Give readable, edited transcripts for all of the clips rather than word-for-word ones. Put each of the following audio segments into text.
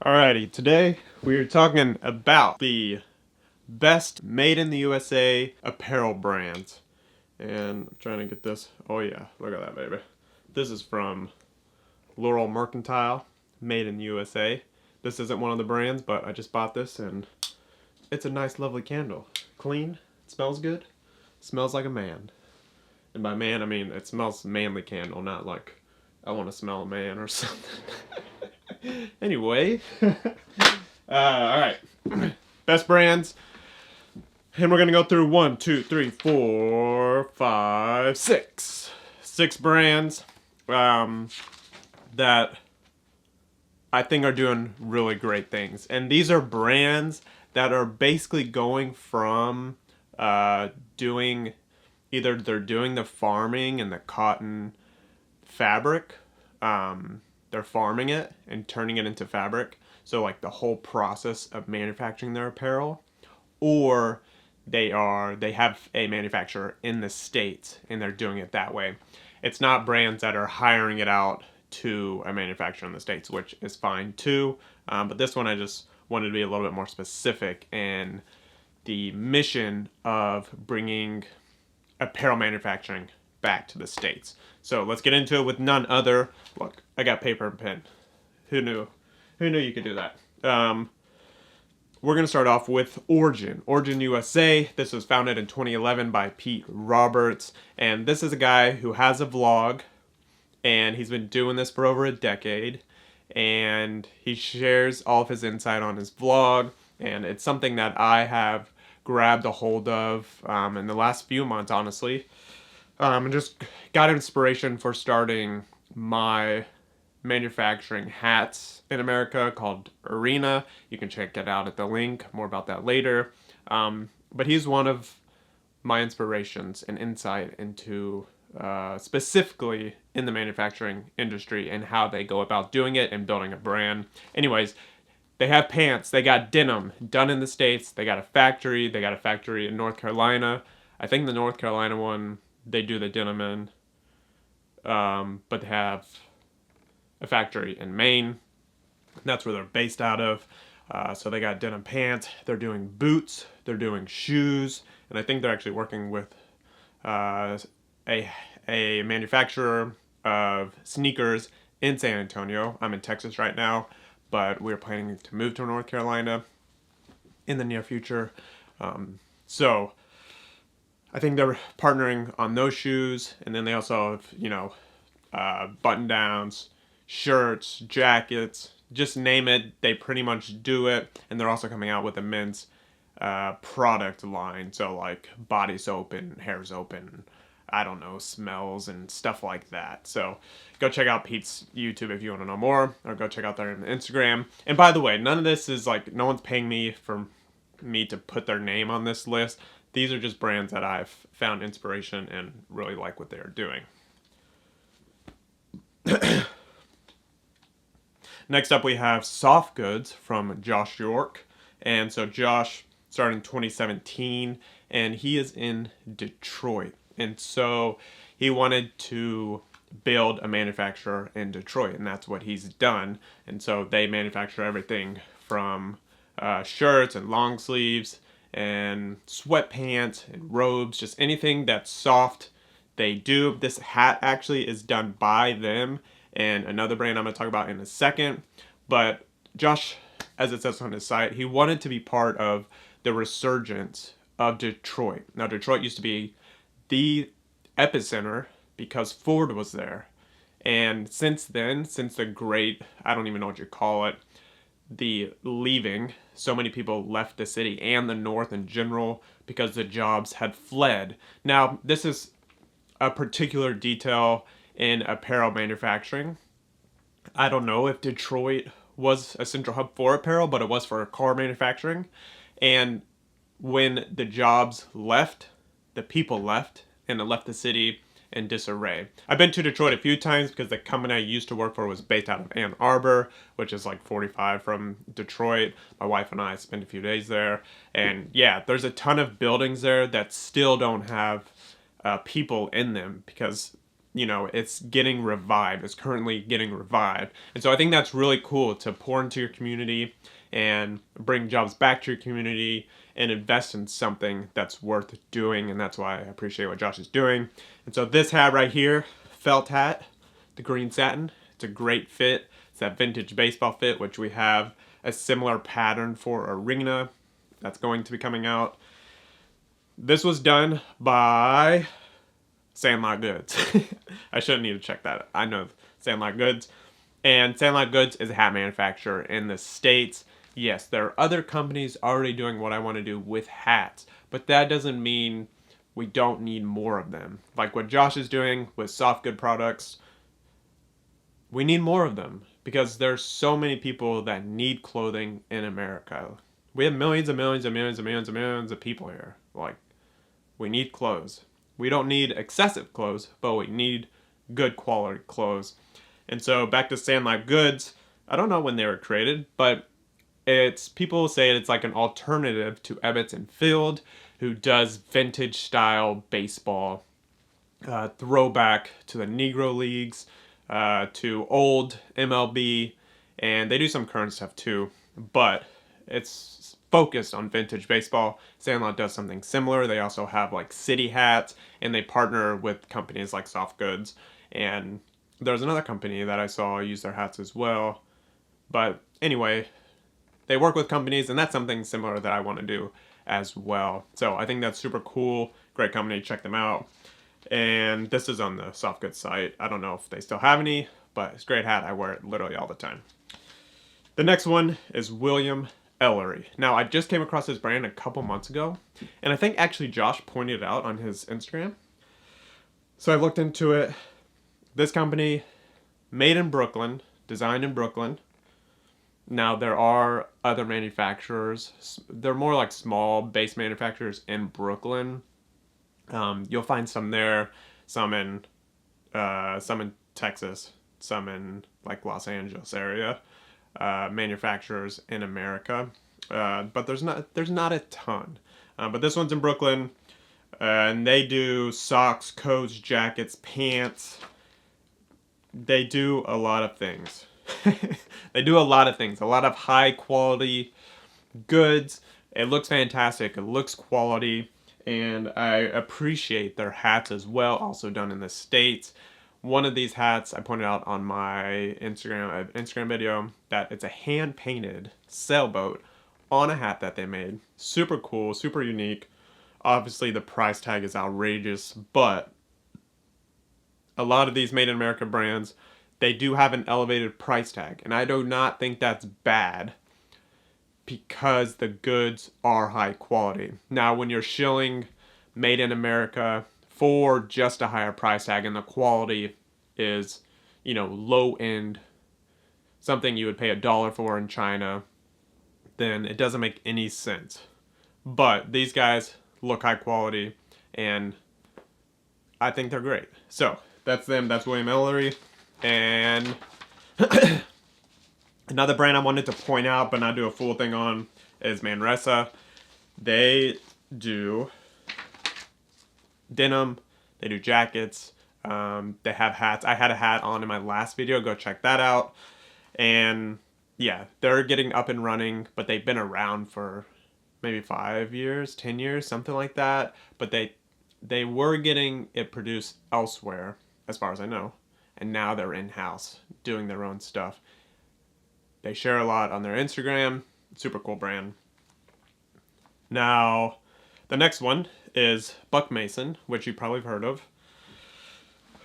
Alrighty, today we are talking about the best made in the USA apparel brands. And I'm trying to get this. Oh yeah, look at that baby. This is from Laurel Mercantile, made in the USA. This isn't one of the brands, but I just bought this and it's a nice lovely candle. Clean, it smells good, smells like a man. And by man I mean it smells manly candle, not like I want to smell a man or something. Anyway, alright. Best brands. And we're going to go through 1, 2, 3, 4, 5, 6. 6 brands that I think are doing really great things. And these are brands that are basically going from doing, either they're doing the farming and the cotton fabric, they're farming it and turning it into fabric, so like the whole process of manufacturing their apparel, or they have a manufacturer in the States and they're doing it that way. It's not brands that are hiring it out to a manufacturer in the States, which is fine too, but this one I just wanted to be a little bit more specific in the mission of bringing apparel manufacturing back to the States. So let's get into it with none other. Look, I got paper and pen. Who knew? Who knew you could do that? We're going to start off with Origin. Origin USA. This was founded in 2011 by Pete Roberts. And this is a guy who has a vlog. And he's been doing this for over a decade. And he shares all of his insight on his vlog. And it's something that I have grabbed a hold of in the last few months, honestly. And just got inspiration for starting my manufacturing hats in America called Arena. You can check it out at the link. More about that later. But he's one of my inspirations and insight into specifically in the manufacturing industry and how they go about doing it and building a brand. Anyways, they have pants. They got denim done in the States. They got a factory. They got a factory in North Carolina. I think the North Carolina one, they do the denim in, but they have a factory in Maine. That's where they're based out of. So they got denim pants. They're doing boots. They're doing shoes, and I think they're actually working with a manufacturer of sneakers in San Antonio. I'm in Texas right now, but we're planning to move to North Carolina in the near future. So I think they're partnering on those shoes, and then they also have, button downs, shirts, jackets, just name it. They pretty much do it, and they're also coming out with a men's product line, so like body soap and hair soap and I don't know, smells and stuff like that. So go check out Pete's YouTube if you want to know more, or go check out their Instagram. And by the way, none of this is like, no one's paying me for me to put their name on this list. These are just brands that I've found inspiration and really like what they're doing. Next up we have Soft Goods from Josh York. And so Josh started in 2017 and he is in Detroit. And so he wanted to build a manufacturer in Detroit, and that's what he's done. And so they manufacture everything from shirts and long sleeves and sweatpants and robes, just anything that's soft they do. This hat actually is done by them and another brand I'm going to talk about in a second. But Josh, as it says on his site, he wanted to be part of the resurgence of Detroit. Now, Detroit used to be the epicenter because Ford was there. And since then, since the great, I don't even know what you call it, the leaving, so many people left the city and the north in general because the jobs had fled. Now, this is a particular detail in apparel manufacturing. I don't know if Detroit was a central hub for apparel, but it was for car manufacturing. And when the jobs left, the people left, and it left the city in disarray. I've been to Detroit a few times because the company I used to work for was based out of Ann Arbor, which is like 45 from Detroit. My wife and I spent a few days there. And yeah, there's a ton of buildings there that still don't have people in them because it's getting revived. It's currently getting revived. And so I think that's really cool to pour into your community and bring jobs back to your community and invest in something that's worth doing. And that's why I appreciate what Josh is doing. And so this hat right here, felt hat, the green satin, it's a great fit. It's that vintage baseball fit, which we have a similar pattern for Arena that's going to be coming out. This was done by Sandlot Goods. I shouldn't need to check that. I know Sandlot Goods. And Sandlot Goods is a hat manufacturer in the States. Yes, there are other companies already doing what I want to do with hats, but that doesn't mean we don't need more of them. Like what Josh is doing with soft good products, we need more of them because there's so many people that need clothing in America. We have millions and millions and millions and millions and millions of people here. Like, we need clothes. We don't need excessive clothes, but we need good quality clothes. And so back to Sandlot Goods, I don't know when they were created, but people say it's like an alternative to Ebbets and Field, who does vintage style baseball, throwback to the Negro Leagues, to old MLB, and they do some current stuff too, but it's focused on vintage baseball. Sandlot does something similar. They also have like city hats, and they partner with companies like Soft Goods, and there's another company that I saw use their hats as well. But anyway, they work with companies, and that's something similar that I want to do as well. So I think that's super cool. Great company, check them out. And this is on the Soft Goods site. I don't know if they still have any, but it's a great hat. I wear it literally all the time. The next one is William Ellery. Now, I just came across this brand a couple months ago, and I think actually Josh pointed it out on his Instagram. So I looked into it. This company, made in Brooklyn, designed in Brooklyn. Now, there are other manufacturers. They're more like small base manufacturers in Brooklyn. You'll find some there, some in Texas, some in like Los Angeles area, manufacturers in America, but there's not a ton. But this one's in Brooklyn, and they do socks, coats, jackets, pants. They do a lot of things. They do a lot of things. A lot of high quality goods. It looks fantastic. It looks quality. And I appreciate their hats as well, also done in the States. One of these hats I pointed out on my Instagram video that it's a hand-painted sailboat on a hat that they made. Super cool, super unique. Obviously, the price tag is outrageous, but a lot of these made in America brands, they do have an elevated price tag, and I do not think that's bad, because the goods are high quality. Now, when you're shilling made in America for just a higher price tag and the quality is, low end, something you would pay $1 for in China, then it doesn't make any sense. But these guys look high quality, and I think they're great. So that's them. That's William Ellery. And another brand I wanted to point out but not do a full thing on is Manresa. They do denim, they do jackets, they have hats. I had a hat on in my last video, go check that out. And yeah, they're getting up and running, but they've been around for maybe 5 years, 10 years, something like that. But they were getting it produced elsewhere, as far as I know. And now they're in-house doing their own stuff. They share a lot on their Instagram. Super cool brand. Now, the next one is Buck Mason, which you probably have heard of.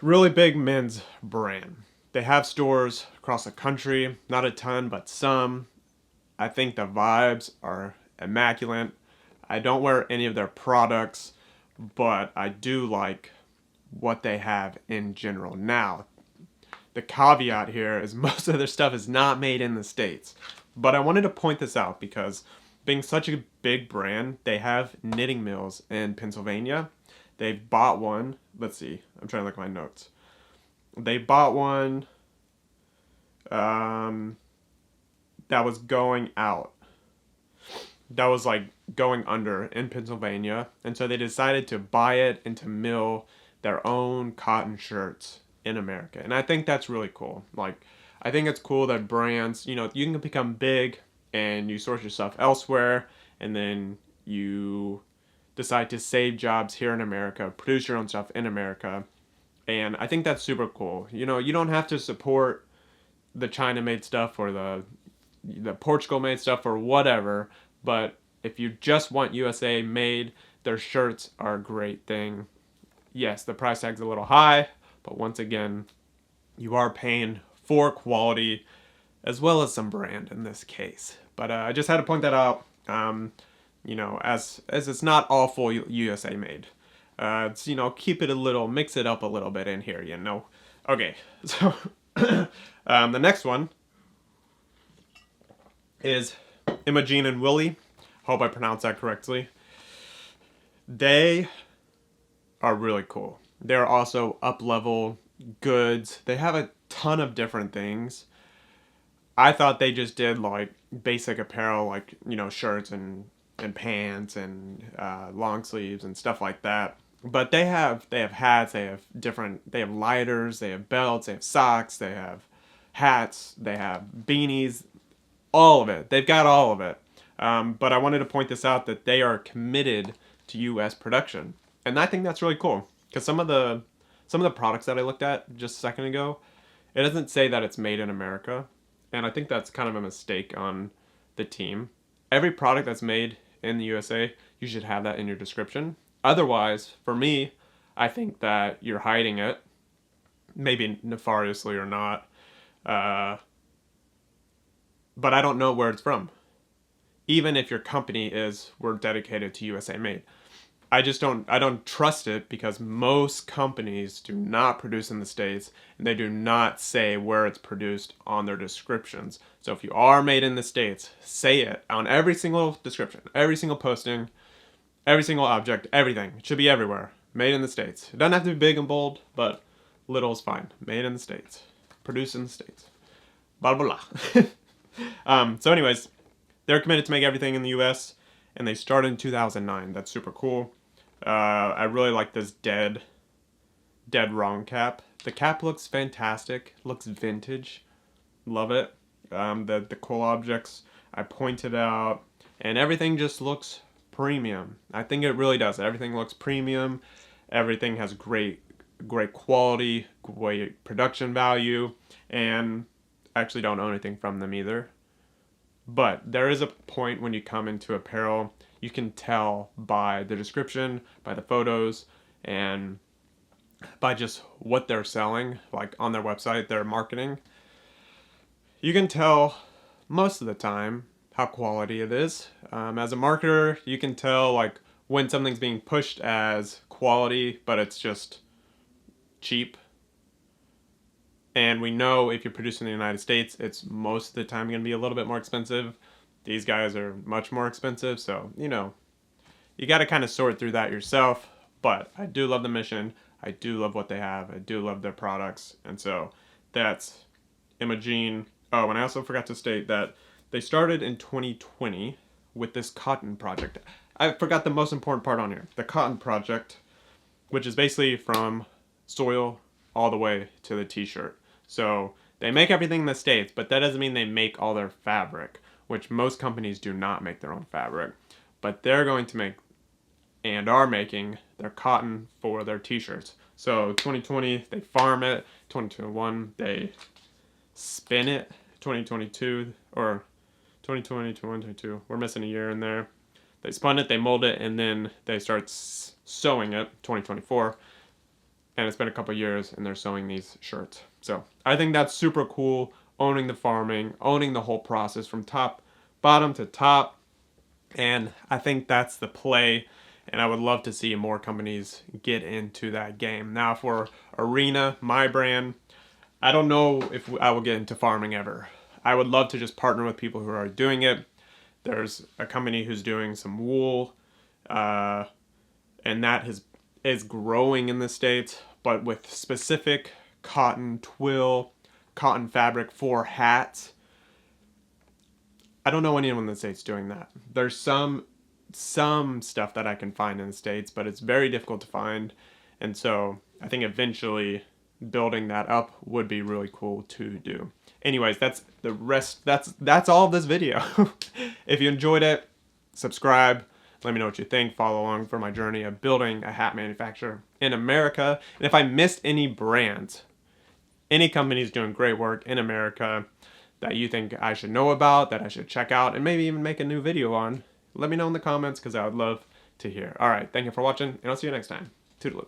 Really big men's brand. They have stores across the country. Not a ton, but some. I think the vibes are immaculate. I don't wear any of their products, but I do like what they have in general. Now, the caveat here is most of their stuff is not made in the States. But I wanted to point this out because being such a big brand, they have knitting mills in Pennsylvania. They've bought one. Let's see. I'm trying to look at my notes. They bought one that was going out. That was like going under in Pennsylvania. And so they decided to buy it and to mill their own cotton shirts in America. And I think that's really cool. Like, I think it's cool that brands, you can become big and you source your stuff elsewhere, and then you decide to save jobs here in America, produce your own stuff in America. And I think that's super cool. You don't have to support the China made stuff or the Portugal made stuff or whatever, but if you just want USA made, their shirts are a great thing. Yes, the price tag's a little high, but once again, you are paying for quality as well as some brand in this case. But I just had to point that out. As it's not all full USA made. It's keep it mix it up a little bit in here. Okay, so the next one is Imogene and Willie. Hope I pronounced that correctly. They are really cool. They're also up-level goods. They have a ton of different things. I thought they just did like basic apparel, like shirts and pants and long sleeves and stuff like that. But they have hats. They have lighters. They have belts. They have socks. They have hats. They have beanies. All of it. They've got all of it. But I wanted to point this out that they are committed to U.S. production, and I think that's really cool because some of the products that I looked at just a second ago, it doesn't say that it's made in America, and I think that's kind of a mistake on the team. Every product that's made in the USA, you should have that in your description. Otherwise, for me, I think that you're hiding it, maybe nefariously or not, but I don't know where it's from. Even if your company we're dedicated to USA made. I don't trust it because most companies do not produce in the States and they do not say where it's produced on their descriptions. So if you are made in the States, say it on every single description, every single posting, every single object, everything. It should be everywhere. Made in the States. It doesn't have to be big and bold, but little is fine. Made in the States. Produced in the States. Blah, blah, blah. So anyways, they're committed to make everything in the U.S., and they started in 2009. That's super cool. I really like this dead wrong cap. The cap looks fantastic. Looks vintage. Love it. The cool objects I pointed out, and everything just looks premium. I think it really does. Everything looks premium. Everything has great quality, great production value, and I actually don't own anything from them either. But there is a point when you come into apparel, you can tell by the description, by the photos, and by just what they're selling, like on their website, their marketing. You can tell most of the time how quality it is. As a marketer, you can tell like when something's being pushed as quality, but it's just cheap. And we know if you're producing in the United States, it's most of the time going to be a little bit more expensive. These guys are much more expensive, so, you got to kind of sort through that yourself. But I do love the mission. I do love what they have. I do love their products. And so that's Imogene. Oh, and I also forgot to state that they started in 2020 with this cotton project. I forgot the most important part on here. The cotton project, which is basically from soil all the way to the t-shirt. So they make everything in the States, but that doesn't mean they make all their fabric, which most companies do not make their own fabric. But they're going to make and are making their cotton for their t-shirts. So 2020, they farm it. 2021, they spin it. 2022, or 2020, 2022, we're missing a year in there. They spun it, they mold it, and then they start sewing it, 2024. And it's been a couple years, and they're sewing these shirts. So I think that's super cool, owning the farming, owning the whole process from bottom to top. And I think that's the play, and I would love to see more companies get into that game. Now for Arena, my brand, I don't know if I will get into farming ever. I would love to just partner with people who are doing it. There's a company who's doing some wool, and that is growing in the States, but with specific cotton twill, cotton fabric for hats. I don't know anyone in the States doing that. There's some stuff that I can find in the States, but it's very difficult to find. And so I think eventually building that up would be really cool to do. Anyways, that's the rest. That's all of this video. If you enjoyed it, subscribe. Let me know what you think. Follow along for my journey of building a hat manufacturer in America. And if I missed any brands, any companies doing great work in America that you think I should know about, that I should check out, and maybe even make a new video on, let me know in the comments because I would love to hear. All right, thank you for watching, and I'll see you next time. Toodaloo.